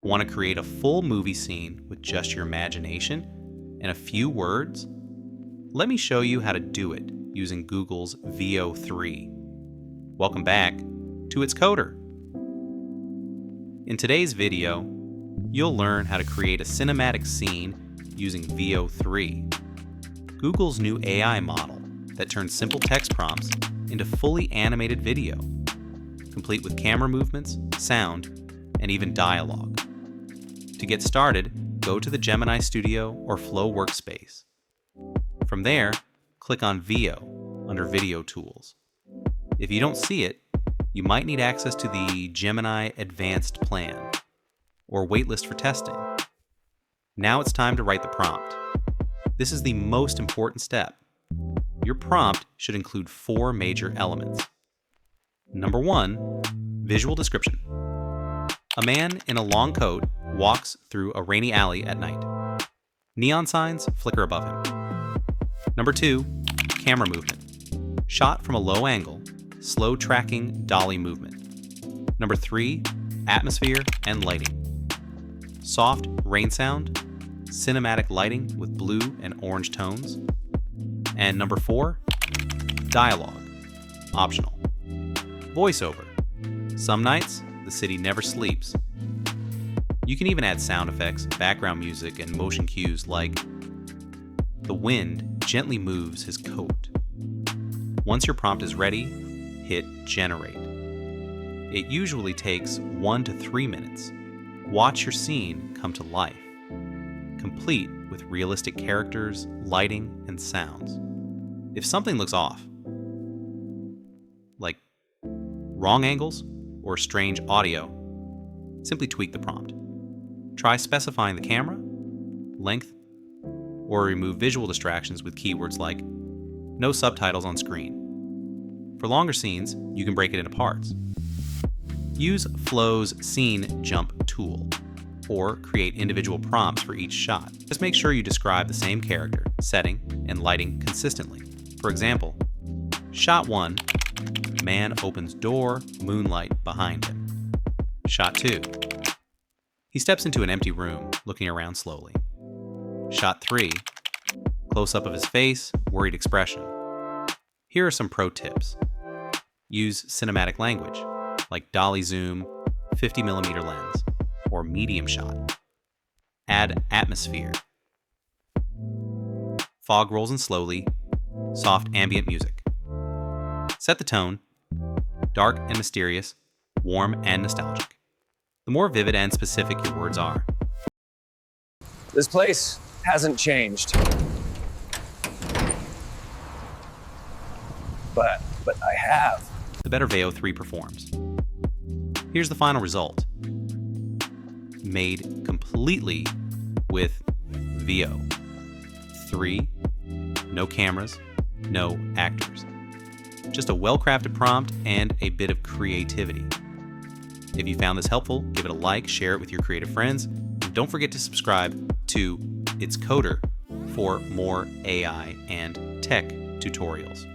Want to create a full movie scene with just your imagination and a few words? Let me show you how to do it using Google's Veo3. Welcome back to It's Coder. In today's video, you'll learn how to create a cinematic scene using Veo3, Google's new AI model that turns simple text prompts into fully animated video, complete with camera movements, sound, and even dialogue. To get started, go to the Gemini Studio or Flow workspace. From there, click on Veo under Video Tools. If you don't see it, you might need access to the Gemini Advanced plan or waitlist for testing. Now it's time to write the prompt. This is the most important step. Your prompt should include 4 major elements. Number 1, visual description. A man in a long coat walks through a rainy alley at night. Neon signs flicker above him. Number 2, camera movement. Shot from a low angle, slow tracking dolly movement. Number 3, atmosphere and lighting. Soft rain sound, cinematic lighting with blue and orange tones. And number 4, dialogue, optional. Voiceover. Some nights, the city never sleeps. You can even add sound effects, background music, and motion cues like the wind gently moves his coat. Once your prompt is ready, hit generate. It usually takes 1 to 3 minutes. Watch your scene come to life, complete with realistic characters, lighting, and sounds. If something looks off, like wrong angles or strange audio, simply tweak the prompt. Try specifying the camera, length, or remove visual distractions with keywords like no subtitles on screen. For longer scenes, you can break it into parts. Use Flow's Scene Jump tool, or create individual prompts for each shot. Just make sure you describe the same character, setting, and lighting consistently. For example, Shot 1, man opens door, moonlight behind him. Shot 2, he steps into an empty room, looking around slowly. Shot 3, close-up of his face, worried expression. Here are some pro tips. Use cinematic language, like dolly zoom, 50mm lens, or medium shot. Add atmosphere. Fog rolls in slowly, soft ambient music. Set the tone, dark and mysterious, warm and nostalgic. The more vivid and specific your words are. This place hasn't changed. But I have. The better Veo3 performs. Here's the final result. Made completely with Veo. 3, no cameras, no actors. Just a well-crafted prompt and a bit of creativity. If you found this helpful, give it a like, share it with your creative friends, and don't forget to subscribe to It's Coder for more AI and tech tutorials.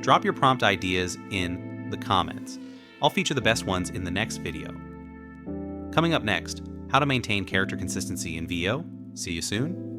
Drop your prompt ideas in the comments. I'll feature the best ones in the next video. Coming up next, how to maintain character consistency in Veo. See you soon.